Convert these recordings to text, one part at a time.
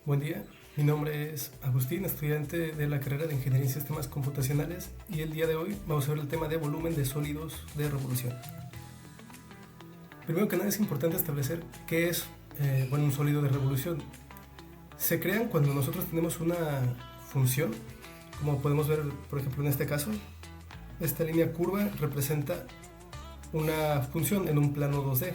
Buen día, mi nombre es Agustín, estudiante de la carrera de Ingeniería en Sistemas Computacionales, y el día de hoy vamos a ver el tema de volumen de sólidos de revolución. Primero que nada es importante establecer qué es un sólido de revolución. Se crean cuando nosotros tenemos una función, como podemos ver por ejemplo en este caso. Esta línea curva representa una función en un plano 2D,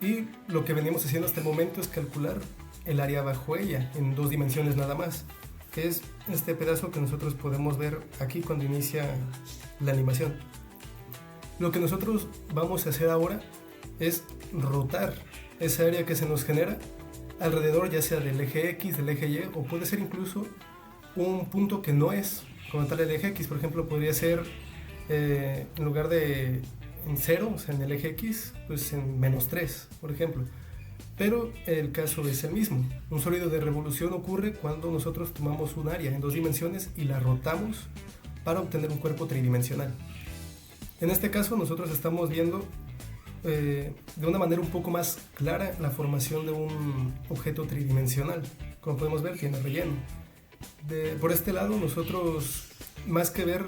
y lo que venimos haciendo hasta el momento es calcular el área bajo ella en dos dimensiones nada más, que es este pedazo que nosotros podemos ver aquí cuando inicia la animación. Lo que nosotros vamos a hacer ahora es rotar esa área que se nos genera alrededor, ya sea del eje X, del eje Y, o puede ser incluso un punto que no es como tal el eje X. Por ejemplo, podría ser en lugar de en 0, o sea en el eje X, pues en -3, por ejemplo. Pero el caso es el mismo. Un sólido de revolución ocurre cuando nosotros tomamos un área en dos dimensiones y la rotamos para obtener un cuerpo tridimensional. En este caso nosotros estamos viendo de una manera un poco más clara la formación de un objeto tridimensional. Como podemos ver, tiene relleno. Por este lado nosotros, más que ver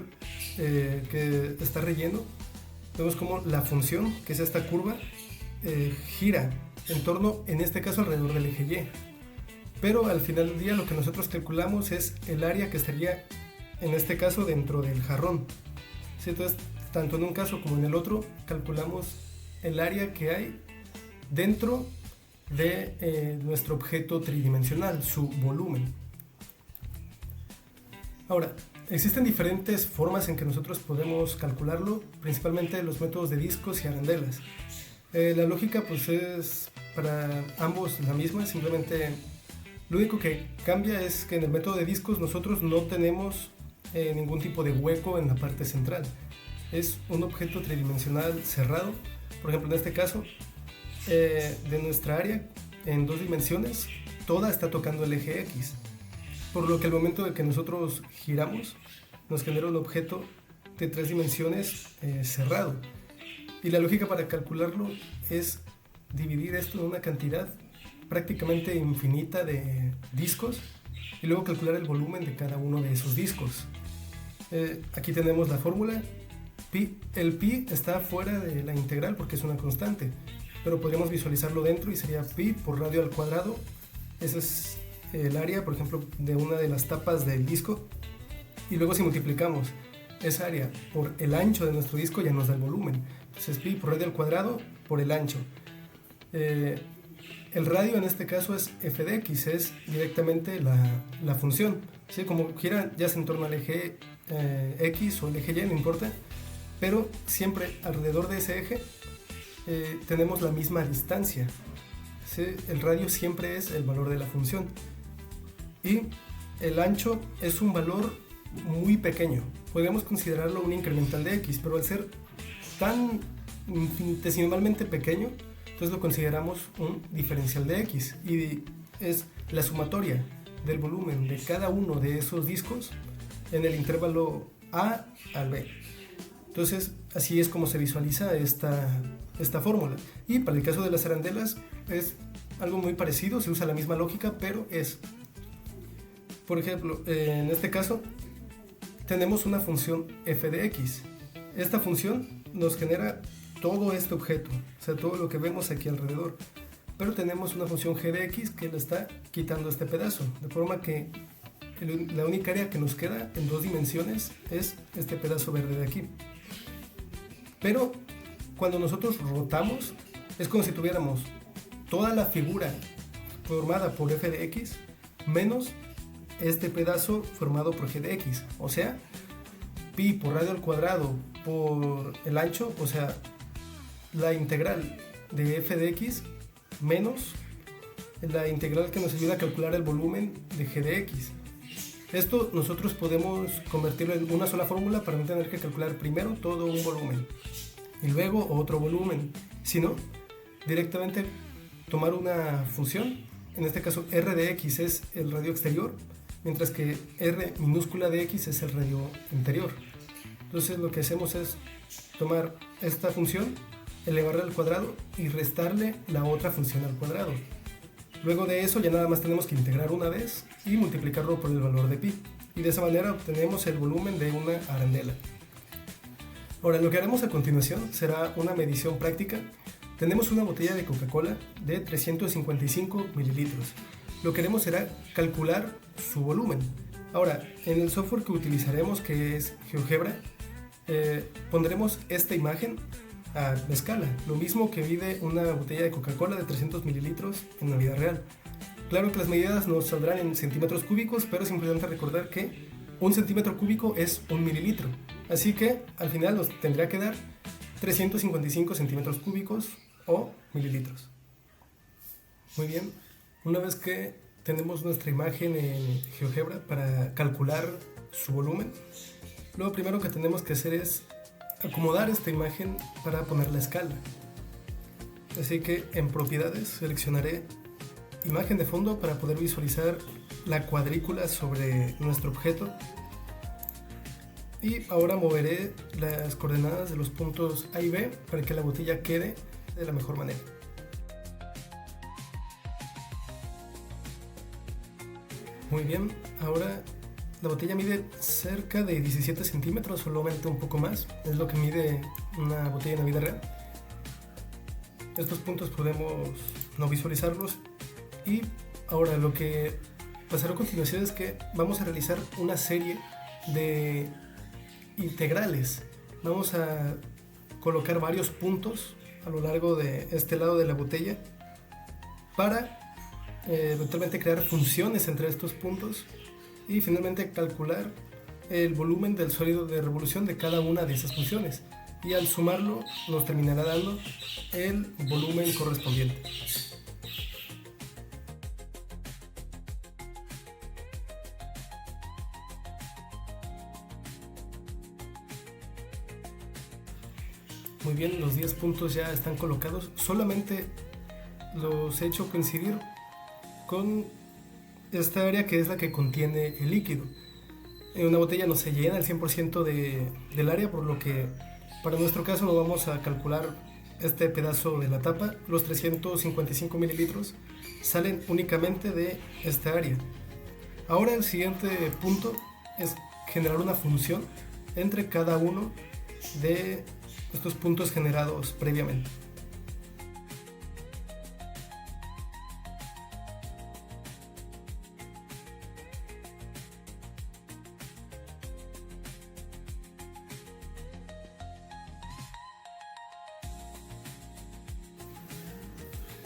que está relleno, vemos como la función, que es esta curva, gira en torno, en este caso, alrededor del eje Y. Pero al final del día lo que nosotros calculamos es el área que estaría, en este caso, dentro del jarrón. ¿Sí? Entonces, tanto en un caso como en el otro, calculamos el área que hay dentro de nuestro objeto tridimensional, su volumen. Ahora, existen diferentes formas en que nosotros podemos calcularlo, principalmente los métodos de discos y arandelas. La lógica pues es para ambos la misma, simplemente lo único que cambia es que en el método de discos nosotros no tenemos ningún tipo de hueco en la parte central. Es un objeto tridimensional cerrado. Por ejemplo, en este caso, de nuestra área en dos dimensiones, toda está tocando el eje X, por lo que al momento de que nosotros giramos nos genera un objeto de tres dimensiones cerrado. Y la lógica para calcularlo es dividir esto en una cantidad prácticamente infinita de discos y luego calcular el volumen de cada uno de esos discos. Aquí tenemos la fórmula. El pi está fuera de la integral porque es una constante, pero podríamos visualizarlo dentro y sería pi por radio al cuadrado. Ese es el área, por ejemplo, de una de las tapas del disco, y luego si multiplicamos esa área por el ancho de nuestro disco ya nos da el volumen. Entonces pi por radio al cuadrado por el ancho. El radio en este caso es f de x, es directamente la función. ¿Sí? Como quiera, ya sea en torno al eje X o el eje Y, no importa, pero siempre alrededor de ese eje tenemos la misma distancia. ¿Sí? El radio siempre es el valor de la función. Y el ancho es un valor muy pequeño. Podríamos considerarlo un incremental de x, pero al ser tan infinitesimalmente pequeño, entonces lo consideramos un diferencial de x, y es la sumatoria del volumen de cada uno de esos discos en el intervalo a al b. Entonces así es como se visualiza esta fórmula. Y para el caso de las arandelas es algo muy parecido, se usa la misma lógica, pero es, por ejemplo, en este caso tenemos una función f de x. Esta función nos genera todo este objeto, o sea, todo lo que vemos aquí alrededor. Pero tenemos una función g de x que le está quitando este pedazo, de forma que la única área que nos queda en dos dimensiones es este pedazo verde de aquí. Pero cuando nosotros rotamos, es como si tuviéramos toda la figura formada por f de x menos este pedazo formado por g de x, o sea, pi por radio al cuadrado por el ancho, o sea, la integral de f de x menos la integral que nos ayuda a calcular el volumen de g de x. Esto nosotros podemos convertirlo en una sola fórmula para no tener que calcular primero todo un volumen y luego otro volumen, sino directamente tomar una función. En este caso r de x es el radio exterior, mientras que r minúscula de x es el radio interior. Entonces lo que hacemos es tomar esta función, elevarla al cuadrado y restarle la otra función al cuadrado. Luego de eso ya nada más tenemos que integrar una vez y multiplicarlo por el valor de pi. Y de esa manera obtenemos el volumen de una arandela. Ahora, lo que haremos a continuación será una medición práctica. Tenemos una botella de Coca-Cola de 355 mililitros. Lo que haremos será calcular su volumen. Ahora, en el software que utilizaremos, que es GeoGebra, pondremos esta imagen a escala, lo mismo que mide una botella de Coca-Cola de 300 mililitros en la vida real. Claro que las medidas nos saldrán en centímetros cúbicos, pero es importante recordar que un centímetro cúbico es un mililitro. Así que al final nos tendría que dar 355 centímetros cúbicos o mililitros. Muy bien, una vez que tenemos nuestra imagen en GeoGebra para calcular su volumen, lo primero que tenemos que hacer es acomodar esta imagen para poner la escala. Así que en propiedades seleccionaré imagen de fondo para poder visualizar la cuadrícula sobre nuestro objeto. Y ahora moveré las coordenadas de los puntos A y B para que la botella quede de la mejor manera. Muy bien, ahora la botella mide cerca de 17 centímetros, solamente un poco más. Es lo que mide una botella en la vida real. Estos puntos podemos no visualizarlos. Y ahora lo que pasará a continuación es que vamos a realizar una serie de integrales. Vamos a colocar varios puntos a lo largo de este lado de la botella para eventualmente crear funciones entre estos puntos y finalmente calcular el volumen del sólido de revolución de cada una de esas funciones, y al sumarlo nos terminará dando el volumen correspondiente. Muy bien, los 10 puntos ya están colocados. Solamente los he hecho coincidir con esta área que es la que contiene el líquido. En una botella no se llena el 100% del área, por lo que para nuestro caso no vamos a calcular este pedazo de la tapa. Los 355 mililitros salen únicamente de esta área. Ahora el siguiente punto es generar una función entre cada uno de estos puntos generados previamente.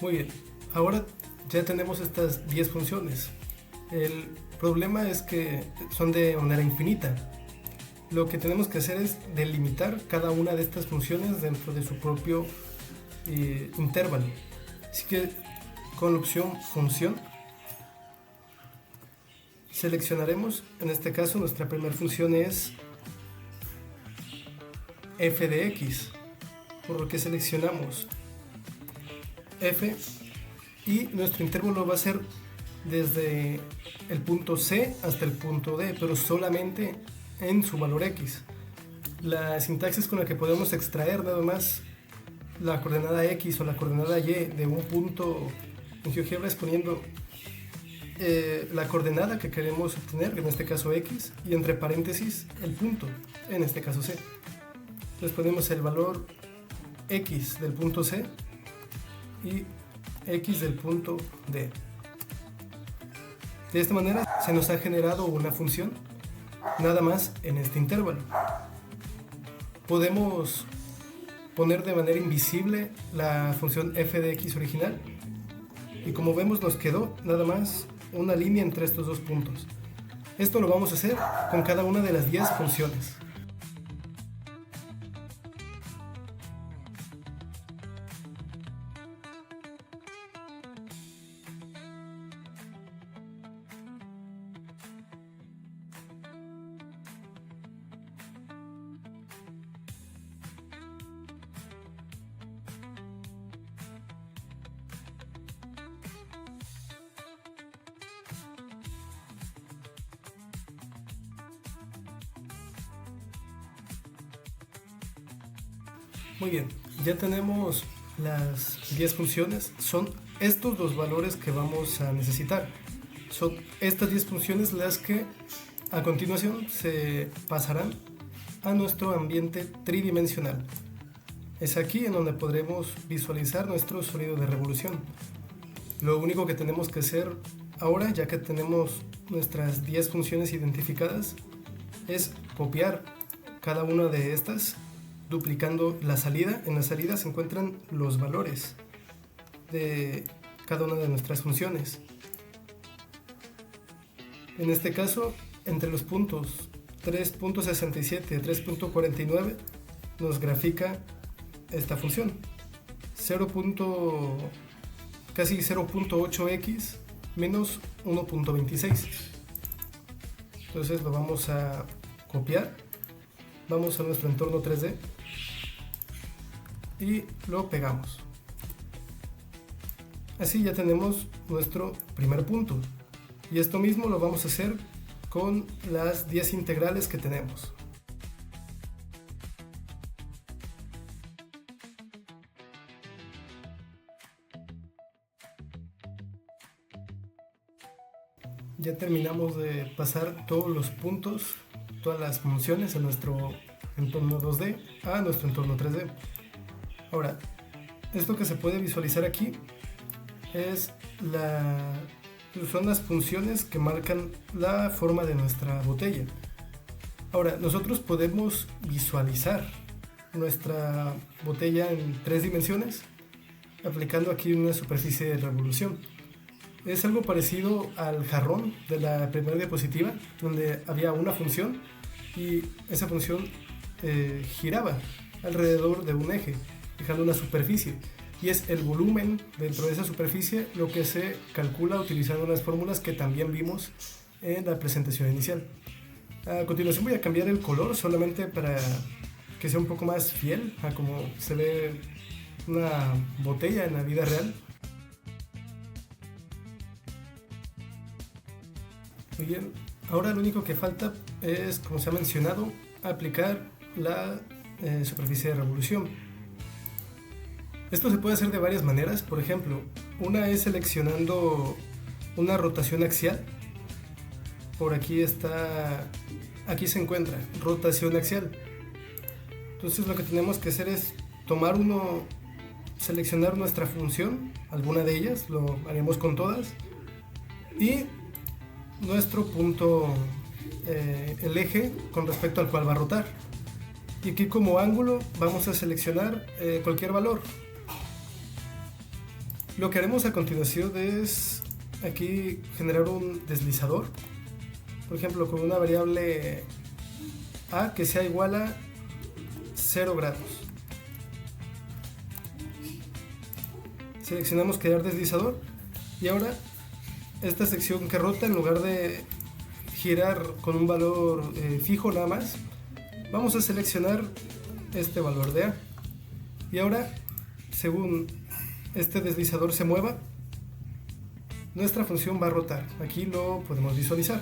Muy bien, ahora ya tenemos estas 10 funciones. El problema es que son de manera infinita. Lo que tenemos que hacer es delimitar cada una de estas funciones dentro de su propio intervalo. Así que con la opción función seleccionaremos, en este caso nuestra primera función es f de x, por lo que seleccionamos f y nuestro intervalo va a ser desde el punto C hasta el punto D, pero solamente en su valor x. La sintaxis con la que podemos extraer nada más la coordenada x o la coordenada y de un punto en GeoGebra es poniendo la coordenada que queremos obtener, en este caso x, y entre paréntesis el punto, en este caso C. Entonces ponemos el valor x del punto C y x del punto D. De esta manera se nos ha generado una función nada más en este intervalo. Podemos poner de manera invisible la función f de x original y como vemos nos quedó nada más una línea entre estos dos puntos. Esto lo vamos a hacer con cada una de las 10 funciones. Muy bien, ya tenemos las 10 funciones, son estos los valores que vamos a necesitar. Son estas 10 funciones las que a continuación se pasarán a nuestro ambiente tridimensional. Es aquí en donde podremos visualizar nuestro sólido de revolución. Lo único que tenemos que hacer ahora, ya que tenemos nuestras 10 funciones identificadas, es copiar cada una de estas, duplicando la salida. En la salida se encuentran los valores de cada una de nuestras funciones. En este caso, entre los puntos 3.67 y 3.49 nos grafica esta función, casi 0.8x menos 1.26. Entonces lo vamos a copiar, vamos a nuestro entorno 3D y lo pegamos. Así ya tenemos nuestro primer punto, y esto mismo lo vamos a hacer con las 10 integrales que tenemos. Ya terminamos de pasar todos los puntos, todas las funciones en nuestro entorno 2D a nuestro entorno 3D. Ahora, esto que se puede visualizar aquí son las funciones que marcan la forma de nuestra botella. Ahora, nosotros podemos visualizar nuestra botella en 3 dimensiones aplicando aquí una superficie de revolución. Es algo parecido al jarrón de la primera diapositiva, donde había una función y esa función giraba alrededor de un eje, dejando una superficie. Y es el volumen dentro de esa superficie lo que se calcula utilizando las fórmulas que también vimos en la presentación inicial. A continuación voy a cambiar el color solamente para que sea un poco más fiel a como se ve una botella en la vida real. Muy bien, ahora lo único que falta es, como se ha mencionado, aplicar la superficie de revolución. Esto se puede hacer de varias maneras. Por ejemplo, una es seleccionando una rotación axial. Por aquí se encuentra rotación axial. Entonces lo que tenemos que hacer es seleccionar nuestra función, alguna de ellas, lo haremos con todas, y nuestro punto, el eje con respecto al cual va a rotar. Y aquí como ángulo vamos a seleccionar cualquier valor. Lo que haremos a continuación es aquí generar un deslizador, por ejemplo con una variable a que sea igual a 0 grados. Seleccionamos crear deslizador y ahora esta sección que rota, en lugar de girar con un valor fijo nada más, vamos a seleccionar este valor de a. Y ahora, según este deslizador se mueva, nuestra función va a rotar. Aquí lo podemos visualizar.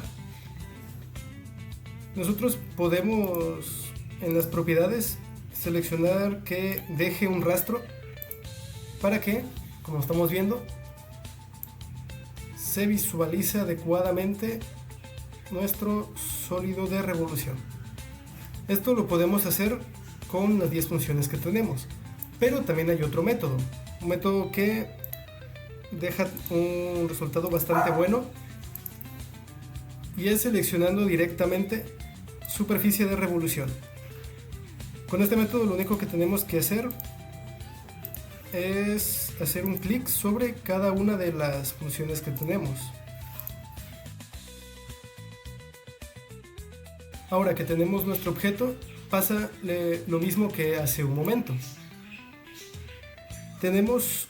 Nosotros podemos en las propiedades seleccionar que deje un rastro para que, como estamos viendo, se visualice adecuadamente nuestro sólido de revolución. Esto lo podemos hacer con las 10 funciones que tenemos, pero también hay otro método, un método que deja un resultado bastante bueno, y es seleccionando directamente superficie de revolución. Con este método lo único que tenemos que hacer es hacer un clic sobre cada una de las funciones que tenemos. Ahora que tenemos nuestro objeto, pasa lo mismo que hace un momento. Tenemos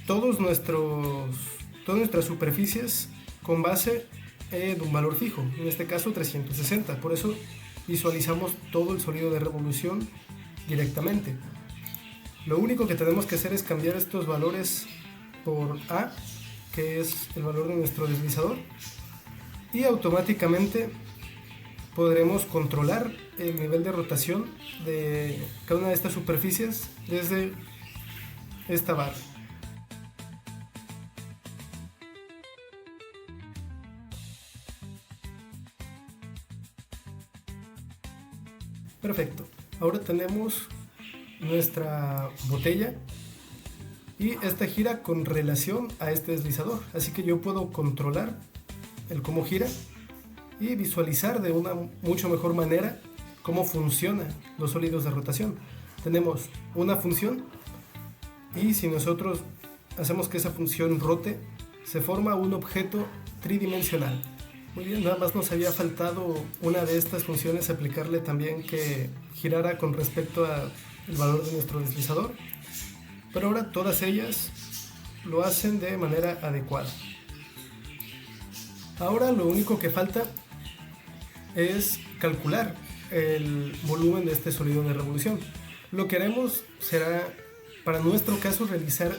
todas nuestras superficies con base en un valor fijo, en este caso 360, por eso visualizamos todo el sólido de revolución directamente. Lo único que tenemos que hacer es cambiar estos valores por A, que es el valor de nuestro deslizador, y automáticamente podremos controlar el nivel de rotación de cada una de estas superficies desde esta barra. Perfecto. Ahora tenemos nuestra botella y esta gira con relación a este deslizador. Así que yo puedo controlar el cómo gira y visualizar de una mucho mejor manera cómo funcionan los sólidos de rotación. Tenemos una función y si nosotros hacemos que esa función rote, se forma un objeto tridimensional. Muy bien, nada más nos había faltado una de estas funciones, aplicarle también que girara con respecto al valor de nuestro deslizador, pero ahora todas ellas lo hacen de manera adecuada. Ahora lo único que falta es calcular el volumen de este sólido de revolución. Lo que haremos será, para nuestro caso, realizar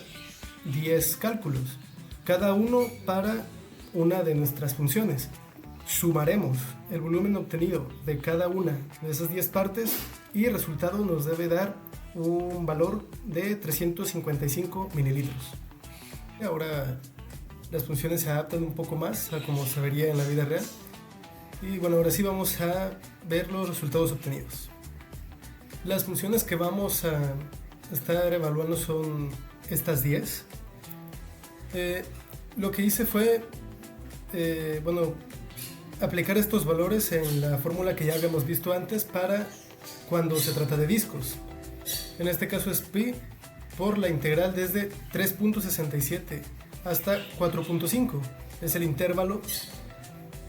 10 cálculos, cada uno para una de nuestras funciones. Sumaremos el volumen obtenido de cada una de esas 10 partes y el resultado nos debe dar un valor de 355 mililitros. Ahora las funciones se adaptan un poco más a como se vería en la vida real. Y bueno, ahora sí vamos a ver los resultados obtenidos. Las funciones que vamos a estar evaluando son estas 10. Lo que hice fue aplicar estos valores en la fórmula que ya habíamos visto antes para cuando se trata de discos. En este caso es pi por la integral desde 3.67 hasta 4.5. Es el intervalo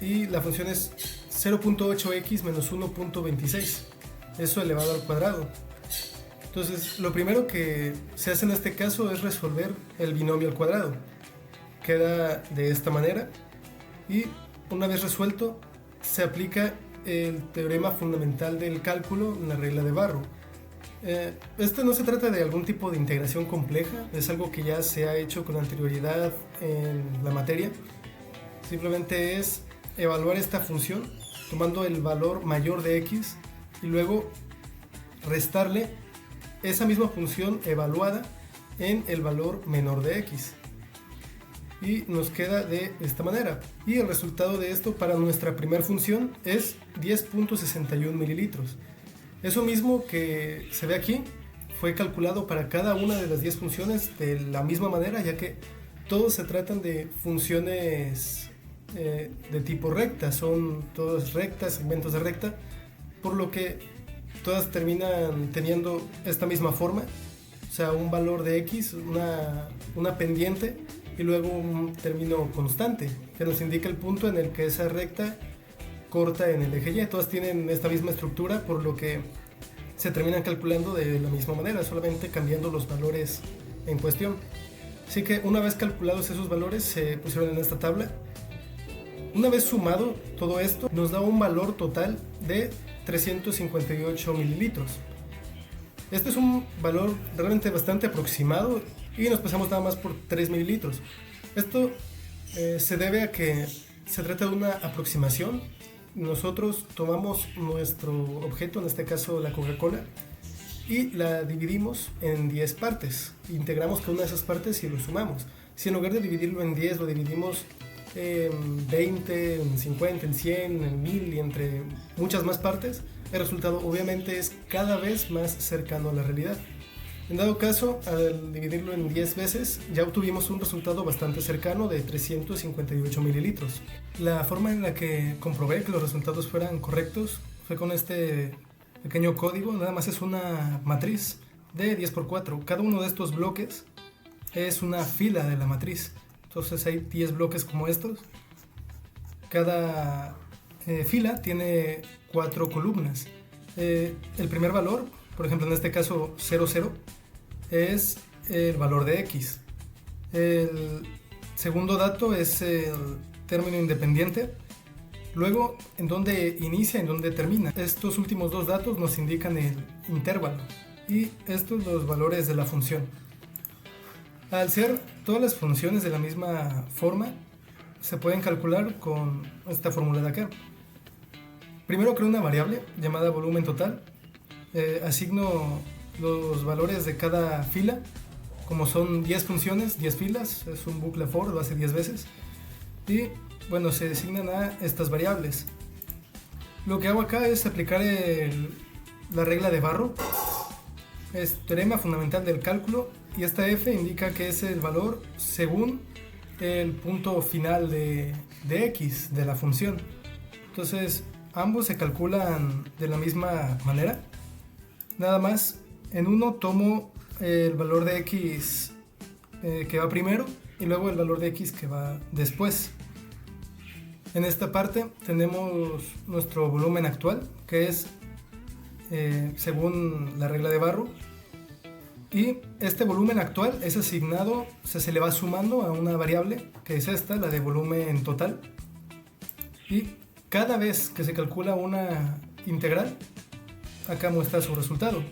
y la función es 0.8x menos 1.26. Eso elevado al cuadrado. Entonces, lo primero que se hace en este caso es resolver el binomio al cuadrado. Queda de esta manera y una vez resuelto se aplica el teorema fundamental del cálculo en la regla de Barrow. Esto no se trata de algún tipo de integración compleja, es algo que ya se ha hecho con anterioridad en la materia. Simplemente es evaluar esta función tomando el valor mayor de x y luego restarle esa misma función evaluada en el valor menor de x. Y nos queda de esta manera. Y el resultado de esto para nuestra primera función es 10.61 mililitros. Eso mismo que se ve aquí fue calculado para cada una de las 10 funciones de la misma manera, ya que todos se tratan de funciones de tipo recta, son todas rectas, segmentos de recta, por lo que todas terminan teniendo esta misma forma, o sea, un valor de x, una pendiente y luego un término constante que nos indica el punto en el que esa recta corta en el eje Y. Todas tienen esta misma estructura, por lo que se terminan calculando de la misma manera, solamente cambiando los valores en cuestión. Así que una vez calculados esos valores se pusieron en esta tabla. Una vez sumado todo esto nos da un valor total de 358 mililitros. Este es un valor realmente bastante aproximado y nos pasamos nada más por 3 mililitros. Esto se debe a que se trata de una aproximación. Nosotros tomamos nuestro objeto, en este caso la Coca-Cola, y la dividimos en 10 partes. Integramos cada una de esas partes y lo sumamos. Si en lugar de dividirlo en 10 lo dividimos en 20, en 50, en 100, en 1000 y entre muchas más partes, el resultado obviamente es cada vez más cercano a la realidad. En dado caso, al dividirlo en 10 veces, ya obtuvimos un resultado bastante cercano de 358 mililitros. La forma en la que comprobé que los resultados fueran correctos fue con este pequeño código. Nada más es una matriz de 10×4. Cada uno de estos bloques es una fila de la matriz. Entonces hay 10 bloques como estos. Cada fila tiene 4 columnas. El primer valor, por ejemplo en este caso 00, es el valor de x. El segundo dato es el término independiente. Luego, en dónde inicia y en dónde termina. Estos últimos dos datos nos indican el intervalo. Y estos los valores de la función. Al ser todas las funciones de la misma forma, se pueden calcular con esta fórmula de acá. Primero creo una variable llamada volumen total. Asigno los valores de cada fila. Como son 10 funciones, 10 filas, es un bucle for, lo hace 10 veces. Y bueno, se designan a estas variables. Lo que hago acá es aplicar el la regla de Barrow. Es teorema fundamental del cálculo y esta f indica que es el valor según el punto final de x, de la función. Entonces, ambos se calculan de la misma manera. Nada más, en uno tomo el valor de x que va primero y luego el valor de x que va después. En esta parte tenemos nuestro volumen actual, que es según la regla de Barrow. Y este volumen actual es asignado, se le va sumando a una variable, que es esta, la de volumen total. Y cada vez que se calcula una integral, acá muestra su resultado.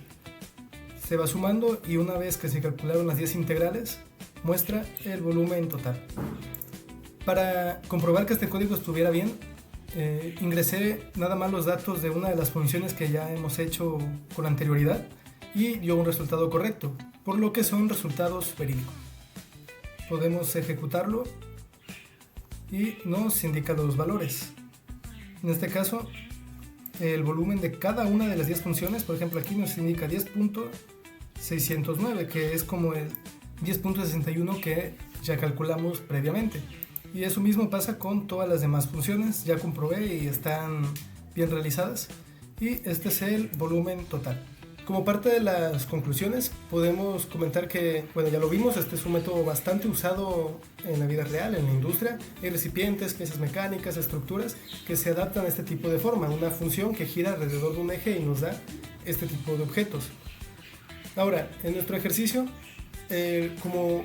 Se va sumando y una vez que se calcularon las 10 integrales, muestra el volumen total. Para comprobar que este código estuviera bien, ingresé nada más los datos de una de las funciones que ya hemos hecho con anterioridad y dio un resultado correcto, por lo que son resultados verídicos. Podemos ejecutarlo y nos indica los valores. En este caso, el volumen de cada una de las 10 funciones, por ejemplo aquí nos indica 10.609, que es como el 10.61 que ya calculamos previamente. Y eso mismo pasa con todas las demás funciones, ya comprobé y están bien realizadas. Y este es el volumen total. Como parte de las conclusiones, podemos comentar que, bueno, ya lo vimos, este es un método bastante usado en la vida real, en la industria. Hay recipientes, piezas mecánicas, estructuras que se adaptan a este tipo de forma, una función que gira alrededor de un eje y nos da este tipo de objetos. Ahora, en nuestro ejercicio, como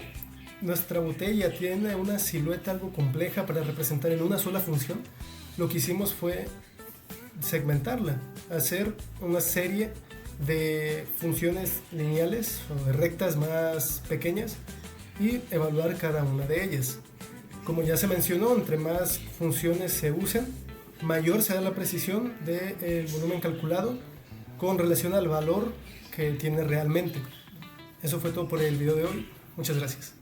nuestra botella tiene una silueta algo compleja para representar en una sola función, lo que hicimos fue segmentarla, hacer una serie de funciones lineales o de rectas más pequeñas y evaluar cada una de ellas. Como ya se mencionó, entre más funciones se usen, mayor será la precisión del volumen calculado con relación al valor que tiene realmente. Eso fue todo por el video de hoy. Muchas gracias.